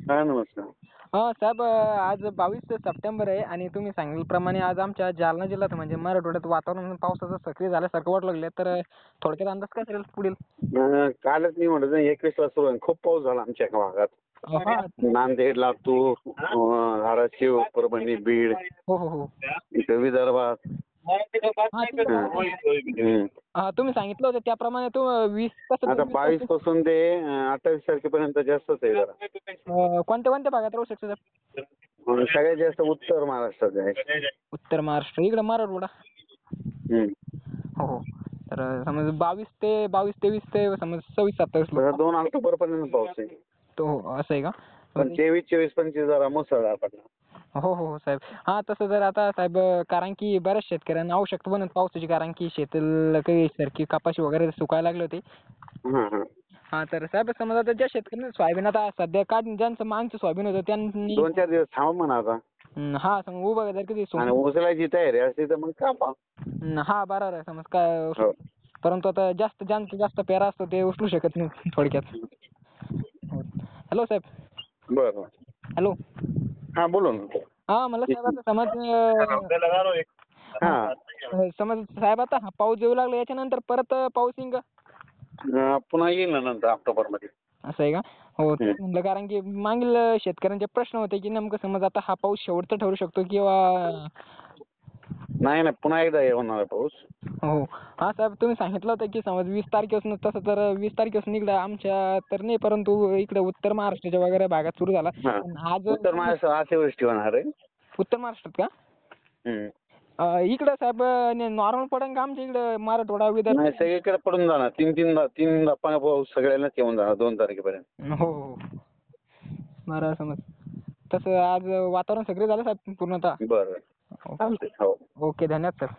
हा, नमस्कार. साहेब, आज 22 सप्टेंबर आहे आणि तुम्ही सांगितल्याप्रमाणे आज आमच्या जालना जिल्ह्यात म्हणजे मराठवाड्यात वातावरण पावसाचं सक्रिय झाल्यासारखं वाटू लागलं. तर थोडक्यात अंदाज काय असेल पुढील? कालच मी म्हणत 21ला सुरू आहे. खूप पाऊस झाला आमच्या एका भागात. हा. नांदेड, लातूर, धाराशिव, परभणी, बीड, हो हो हो. इथं विदर्भात. हा, ठीक आहे. हम्म. तुम्ही सांगितलं होतं त्याप्रमाणे तो 20 कसं आता 20 22 पासून ते 28 तारखेपर्यंत जास्तच आहे जरा. कोणत्या कोणत्या भागात राहू शकतो साहेब? सगळ्यात जास्त उत्तर महाराष्ट्रात आहे. उत्तर महाराष्ट्र, इकडं मराठवाडा. हम्म. हो हो. तर समज 22-23 ते समज 26-27 तसा 2 ऑक्टोबर पर्यंत पाऊस आहे. तो असं आहे का? पण 23, 24, 25 जरा मुसळधार पडला. हो हो हो साहेब. तसं जर आता साहेब, कारण की बऱ्याच शेतकऱ्यांना आवश्यकता पण पावसाची, कारण की शेताला काही सारखी कपाशी वगैरे सुकायला लागले होते. हा हा. तर साहेब समजा आता ज्या शेतकऱ्यांनी सोयाबीन आता सध्या ज्यांचं मागचं सोयाबीन होतं त्यांनी 2-4 दिवस थांब म्हणा आता. समज उभं जर कधी आणि उचलायची तयारी असली तर मग कापा. बरोबर आहे समज काय. हो. परंतु आता ज्यांचं जास्त पेरा असतो ते उचलू शकत नाही थोडक्यात. हॅलो साहेब. बरं. हॅलो. हा, बोला ना. मला साहेब आता समज हा. समज साहेब आता पाऊस येऊ लागला याच्यानंतर परत पाऊस येईन का? पुन्हा येईल ना नंतर ऑक्टोबरमध्ये. असं आहे का? हो, तेच म्हणलं कारण की मागील शेतकऱ्यांचे प्रश्न होते की नेमकं समज आता हा पाऊस शेवटचा ठरू शकतो किंवा नाही पुन्हा एकदा हे होणार आहे पाऊस. हो. साहेब तुम्ही सांगितलं होतं की समज 20 तारखेपासून, तसं तर 20 तारखेपासून इकडं आमच्या तर नाही, परंतु इकडे उत्तर महाराष्ट्राच्या वगैरे भागात सुरू झाला. हा. पण आज उत्तर महाराष्ट्रात अतिवृष्टी होणार आहे. उत्तर महाराष्ट्रात का? हम्म. इकडं साहेब नॉर्मल पडेल का आमच्या इकडं मराठवाडा, विदर्भ? नाही, सगळीकडे पडून जाणार. तीन पाऊस सगळ्यांनाच येऊन जाणार 2 तारखेपर्यंत. हो हो. बरं समज. तसं आज वातावरण सक्रिय झालं साहेब पूर्णतः. बरं. चालतंय. हो. ओके, धन्यवाद सर.